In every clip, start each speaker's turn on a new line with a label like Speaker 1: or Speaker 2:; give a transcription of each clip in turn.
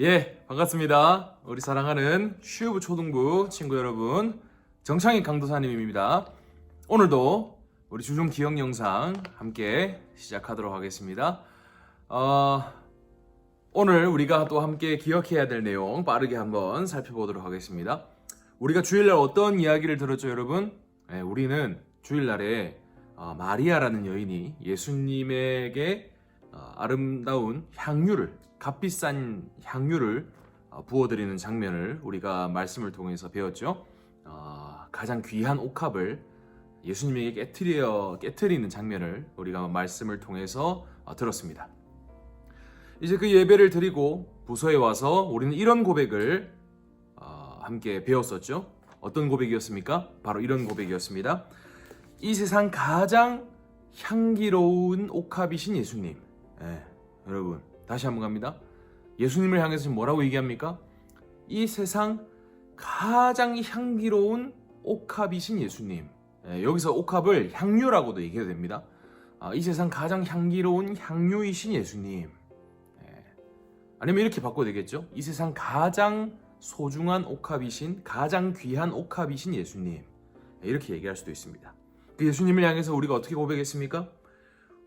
Speaker 1: 예, 반갑습니다. 우리 사랑하는 슈브 초등부 친구 여러분, 정창익 강도사님입니다. 오늘도 우리 주중 기억 영상 함께 시작하도록 하겠습니다. 오늘 우리가 또 함께 기억해야 될 내용 빠르게 한번 살펴보도록 하겠습니다. 우리가 주일날 어떤 이야기를 들었죠, 여러분? 우리는 주일날에 마리아라는 여인이 예수님에게 아름다운 향유를, 값비싼 향유를 부어드리는 장면을 우리가 말씀을 통해서 배웠죠. 가장 귀한 옥합을 예수님에게 깨트리는 장면을 우리가 말씀을 통해서 들었습니다. 이제 그 예배를 드리고 부서에 와서 우리는 이런 고백을 함께 배웠었죠. 어떤 고백이었습니까? 바로 이런 고백이었습니다. 이 세상 가장 향기로운 옥합이신 예수님. 여러분, 다시 한번 갑니다. 예수님을 향해서 지금 뭐라고 얘기합니까? 이 세상 가장 향기로운 옥합이신 예수님. 여기서 옥합을 향유라고도 얘기해도 됩니다. 이 세상 가장 향기로운 향유이신 예수님. 아니면 이렇게 바꿔도 되겠죠? 이 세상 가장 소중한 옥합이신, 가장 귀한 옥합이신 예수님. 이렇게 얘기할 수도 있습니다. 그 예수님을 향해서 우리가 어떻게 고백했습니까?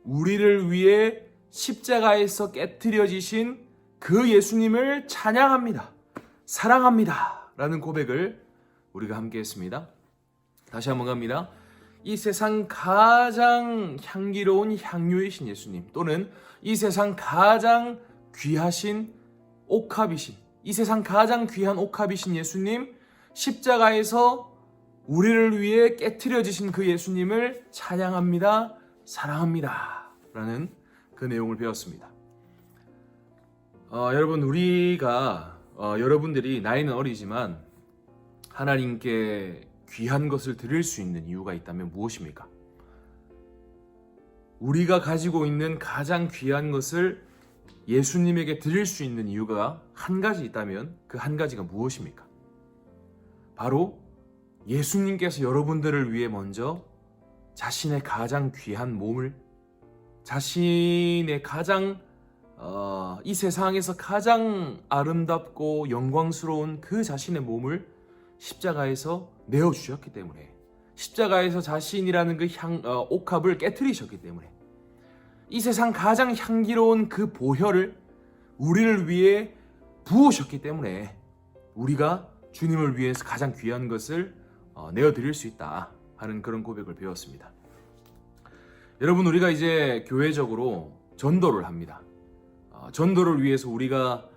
Speaker 1: 우리를 위해 십자가에서 깨트려지신 그 예수님을 찬양합니다. 사랑합니다. 라는 고백을 우리가 함께 했습니다. 다시 한번 갑니다. 이 세상 가장 향기로운 향유이신 예수님, 또는 이 세상 가장 귀하신 옥합이신, 이 세상 가장 귀한 옥합이신 예수님, 십자가에서 우리를 위해 깨트려지신 그 예수님을 찬양합니다. 사랑합니다. 라는 그 내용을 배웠습니다. 여러분, 우리가 여러분들이 나이는 어리지만 하나님께 귀한 것을 드릴 수 있는 이유가 있다면 무엇입니까? 우리가 가지고 있는 가장 귀한 것을 예수님에게 드릴 수 있는 이유가 한 가지 있다면 그 한 가지가 무엇입니까? 바로 예수님께서 여러분들을 위해 먼저 자신의 가장 귀한 몸을, 자신의 가장 이 세상에서 가장 아름답고 영광스러운 그 자신의 몸을 십자가에서 내어주셨기 때문에, 십자가에서 자신이라는 그 옥합을 깨트리셨기 때문에, 이 세상 가장 향기로운 그 보혈을 우리를 위해 부으셨기 때문에 우리가 주님을 위해서 가장 귀한 것을 내어드릴 수 있다 하는 그런 고백을 배웠습니다. 여러분, 우리가 이제 교회적으로 전도를 합니다. 전도를 위해서 우리가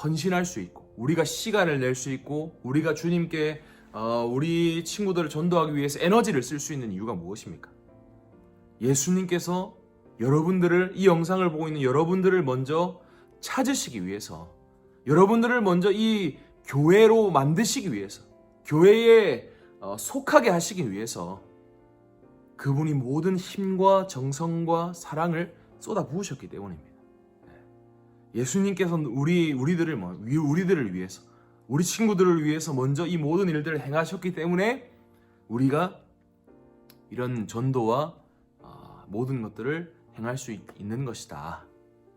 Speaker 1: 헌신할 수 있고, 우리가 시간을 낼 수 있고, 우리가 주님께 우리 친구들을 전도하기 위해서 에너지를 쓸 수 있는 이유가 무엇입니까? 예수님께서 여러분들을, 이 영상을 보고 있는 여러분들을 먼저 찾으시기 위해서, 여러분들을 먼저 이 교회로 만드시기 위해서, 교회에 속하게 하시기 위해서 그분이 모든 힘과 정성과 사랑을 쏟아 부으셨기 때문입니다. 예수님께서는 우리들을 위해서, 우리 친구들을 위해서 먼저 이 모든 일들을 행하셨기 때문에 우리가 이런 전도와 모든 것들을 행할 수 있는 것이다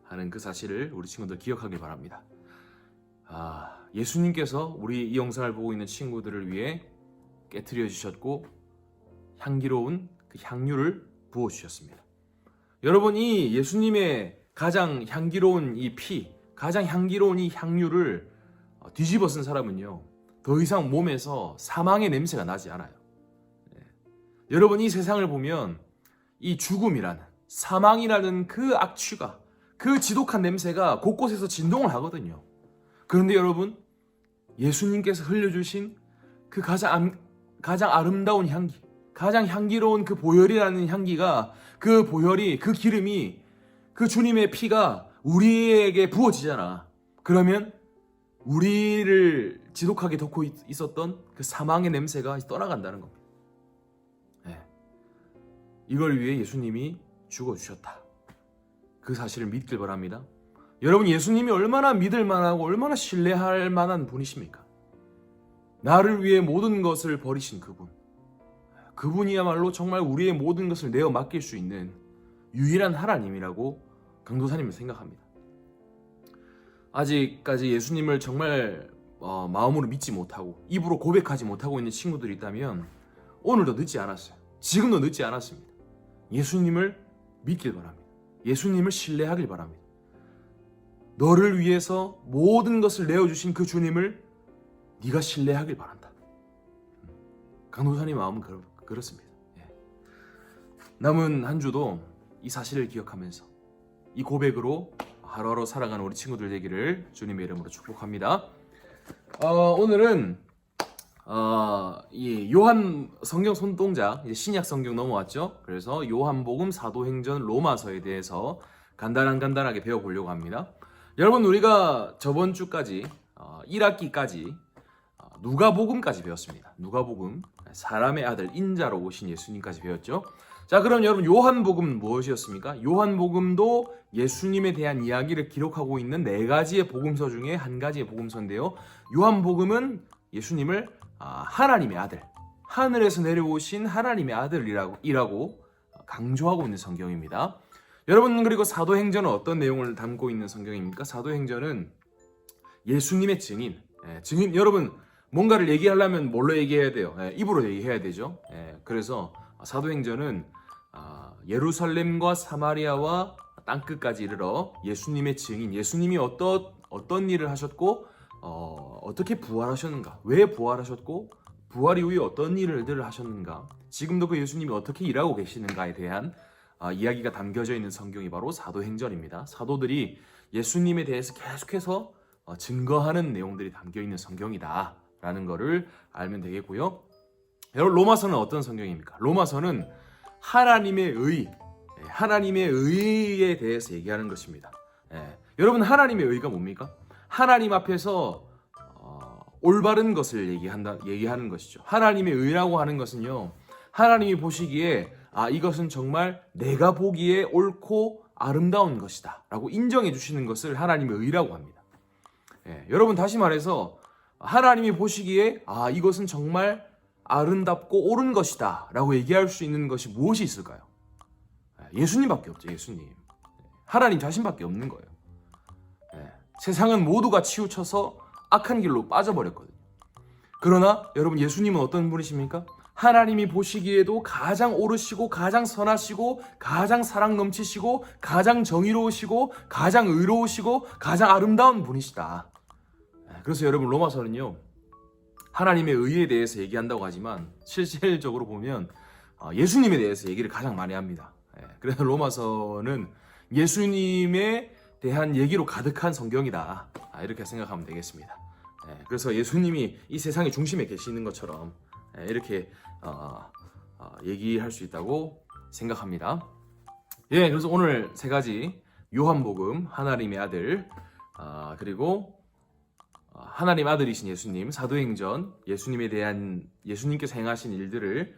Speaker 1: 하는 그 사실을 우리 친구들 기억하길 바랍니다. 예수님께서 우리 이 영상을 보고 있는 친구들을 위해 깨트려 주셨고 향기로운 그 향유를 부어 주셨습니다. 여러분, 이 예수님의 가장 향기로운 이 피, 가장 향기로운 이 향유를 뒤집어 쓴 사람은요, 더 이상 몸에서 사망의 냄새가 나지 않아요. 여러분, 이 세상을 보면 이 죽음이라는, 사망이라는 그 악취가, 그 지독한 냄새가 곳곳에서 진동을 하거든요. 그런데 여러분, 예수님께서 흘려주신 그 가장 아름다운 향기, 가장 향기로운 그 보혈이라는 향기가, 그 보혈이, 그 기름이, 그 주님의 피가 우리에게 부어지잖아. 그러면 우리를 지독하게 덮고 있었던 그 사망의 냄새가 떠나간다는 겁니다. 이걸 위해 예수님이 죽어주셨다. 그 사실을 믿길 바랍니다. 여러분, 예수님이 얼마나 믿을 만하고 얼마나 신뢰할 만한 분이십니까? 나를 위해 모든 것을 버리신 그분. 그분이야말로 정말 우리의 모든 것을 내어 맡길 수 있는 유일한 하나님이라고 강도사님은 생각합니다. 아직까지 예수님을 정말 마음으로 믿지 못하고 입으로 고백하지 못하고 있는 친구들이 있다면 오늘도 늦지 않았어요. 지금도 늦지 않았습니다. 예수님을 믿길 바랍니다. 예수님을 신뢰하길 바랍니다. 너를 위해서 모든 것을 내어주신 그 주님을 네가 신뢰하길 바란다. 강도사님 마음은 그렇습니다. 예. 남은 한 주도 이 사실을 기억하면서 이 고백으로 하루하루 살아가는 우리 친구들 되기를 주님의 이름으로 축복합니다. 오늘은 이 요한 성경 손동작, 이제 신약 성경 넘어왔죠. 그래서 요한복음, 사도행전, 로마서에 대해서 간단하게 배워보려고 합니다. 여러분, 우리가 저번 주까지 1학기까지 누가복음까지 배웠습니다. 누가복음, 사람의 아들 인자로 오신 예수님까지 배웠죠. 자, 그럼 여러분, 요한복음은 무엇이었습니까? 요한복음도 예수님에 대한 이야기를 기록하고 있는 4가지의 복음서 중에 한 가지의 복음서인데요. 요한복음은 예수님을 하나님의 아들, 하늘에서 내려오신 하나님의 아들이라고 강조하고 있는 성경입니다. 여러분, 그리고 사도행전은 어떤 내용을 담고 있는 성경입니까? 사도행전은 예수님의 증인. 여러분, 뭔가를 얘기하려면 뭘로 얘기해야 돼요? 입으로 얘기해야 되죠. 그래서 사도행전은 예루살렘과 사마리아와 땅끝까지 이르러 예수님의 증인, 예수님이 어떤 일을 하셨고 어떻게 부활하셨는가, 왜 부활하셨고 부활 이후에 어떤 일들을 하셨는가, 지금도 그 예수님이 어떻게 일하고 계시는가에 대한 이야기가 담겨져 있는 성경이 바로 사도행전입니다. 사도들이 예수님에 대해서 계속해서 증거하는 내용들이 담겨있는 성경이다 라는 것을 알면 되겠고요. 여러분, 로마서는 어떤 성경입니까? 로마서는 하나님의 의에 대해서 얘기하는 것입니다. 여러분, 하나님의 의가 뭡니까? 하나님 앞에서 올바른 것을 얘기하는 것이죠. 하나님의 의라고 하는 것은요, 하나님이 보시기에 이것은 정말 내가 보기에 옳고 아름다운 것이다 라고 인정해 주시는 것을 하나님의 의라고 합니다. 여러분, 다시 말해서 하나님이 보시기에 이것은 정말 아름답고 옳은 것이다 라고 얘기할 수 있는 것이 무엇이 있을까요? 예수님밖에 없죠. 예수님. 하나님 자신밖에 없는 거예요. 세상은 모두가 치우쳐서 악한 길로 빠져버렸거든요. 그러나 여러분, 예수님은 어떤 분이십니까? 하나님이 보시기에도 가장 옳으시고 가장 선하시고 가장 사랑 넘치시고 가장 정의로우시고 가장 의로우시고 가장 아름다운 분이시다. 그래서 여러분, 로마서는요, 하나님의 의에 대해서 얘기한다고 하지만 실질적으로 보면 예수님에 대해서 얘기를 가장 많이 합니다. 그래서 로마서는 예수님에 대한 얘기로 가득한 성경이다, 이렇게 생각하면 되겠습니다. 그래서 예수님이 이 세상의 중심에 계시는 것처럼 이렇게 얘기할 수 있다고 생각합니다. 그래서 오늘 3가지, 요한복음, 하나님의 아들, 그리고 하나님 아들이신 예수님, 사도행전, 예수님께서 행하신 일들을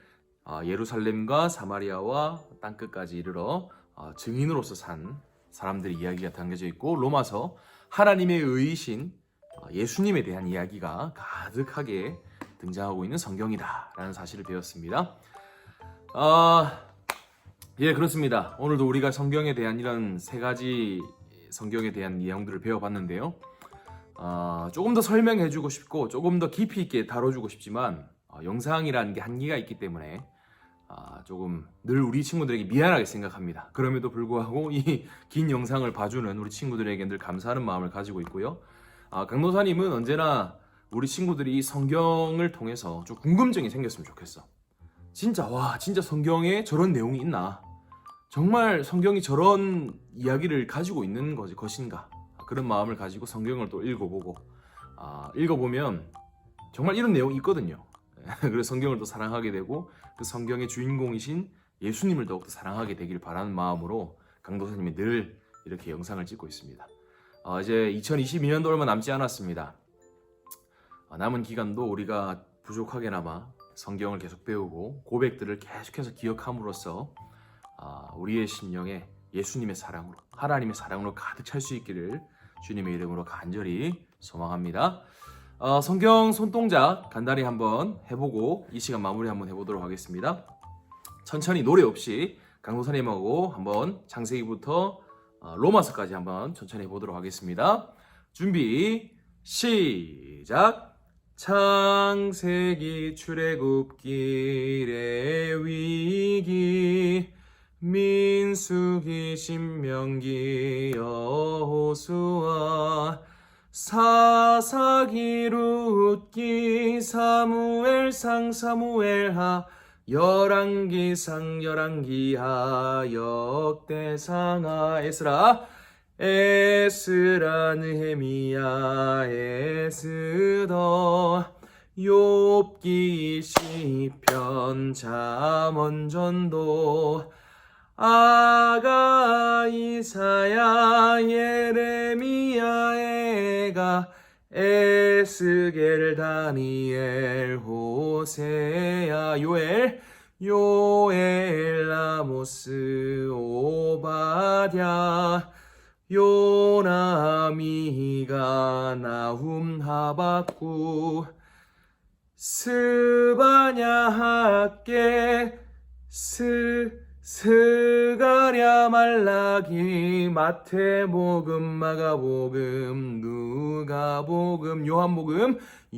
Speaker 1: 예루살렘과 사마리아와 땅끝까지 이르러 증인으로서 산 사람들의 이야기가 담겨져 있고, 로마서, 하나님의 의이신 예수님에 대한 이야기가 가득하게 등장하고 있는 성경이다 라는 사실을 배웠습니다. 그렇습니다. 오늘도 우리가 성경에 대한 이런 3가지 성경에 대한 내용들을 배워봤는데요. 조금 더 설명해주고 싶고 조금 더 깊이 있게 다뤄주고 싶지만 영상이라는 게 한계가 있기 때문에 조금 늘 우리 친구들에게 미안하게 생각합니다. 그럼에도 불구하고 이 긴 영상을 봐주는 우리 친구들에게 늘 감사하는 마음을 가지고 있고요. 강도사님은 언제나 우리 친구들이 이 성경을 통해서 좀 궁금증이 생겼으면 좋겠어. 진짜 성경에 저런 내용이 있나? 정말 성경이 저런 이야기를 가지고 있는 것인가? 그런 마음을 가지고 성경을 또 읽어보고, 읽어보면 정말 이런 내용이 있거든요. 그래서 성경을 또 사랑하게 되고 그 성경의 주인공이신 예수님을 더욱더 사랑하게 되길 바라는 마음으로 강도사님이 늘 이렇게 영상을 찍고 있습니다. 이제 2022년도 얼마 남지 않았습니다. 남은 기간도 우리가 부족하게나마 성경을 계속 배우고 고백들을 계속해서 기억함으로써 우리의 심령에 예수님의 사랑으로, 하나님의 사랑으로 가득 찰 수 있기를 주님의 이름으로 간절히 소망합니다. 성경 손동작 간단히 한번 해보고 이 시간 마무리 한번 해보도록 하겠습니다. 천천히 노래 없이 강도사님하고 한번 창세기부터 로마서까지 한번 천천히 해보도록 하겠습니다. 준비 시작. 창세기 출애굽길의 위기 민수기 신명기 여호수아 사사기 룻기 사무엘상 사무엘하 열왕기상 열왕기하 역대상하 에스라 느헤미야 에스더 욥기 시편 잠언 전도 아가 이사야 예레미야 에가 에스겔 다니엘 호세야 요엘 아모스 오바댜 요나 미가 나훔 하박국 스바냐 학계 스가랴 말라기 마태복음 마가복음 누가복음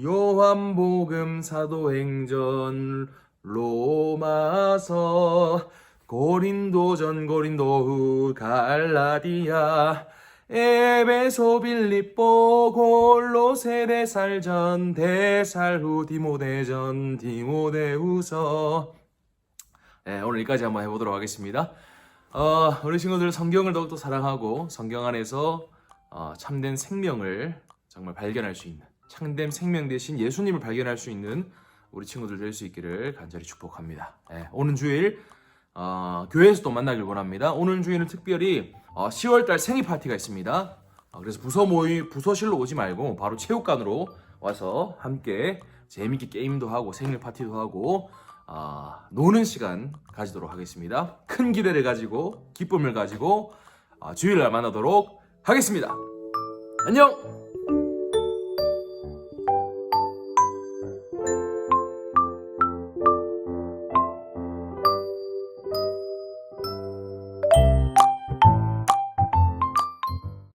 Speaker 1: 요한복음 사도행전 로마서 고린도전 고린도 갈라디아 에베소 빌립보 골로새 데살전 데살후 디모데전 디모데후서. 오늘 여기까지 한번 해보도록 하겠습니다. 우리 친구들 성경을 더욱더 사랑하고 성경 안에서 참된 생명을 정말 발견할 수 있는, 참된 생명 대신 예수님을 발견할 수 있는 우리 친구들 될 수 있기를 간절히 축복합니다. 오는 주일 교회에서 또 만나길 원합니다. 오늘 주일은 특별히 10월달 생일 파티가 있습니다. 그래서 부서실로 오지 말고 바로 체육관으로 와서 함께 재밌게 게임도 하고 생일 파티도 하고 노는 시간 가지도록 하겠습니다. 큰 기대를 가지고 기쁨을 가지고 주일날 만나도록 하겠습니다. 안녕!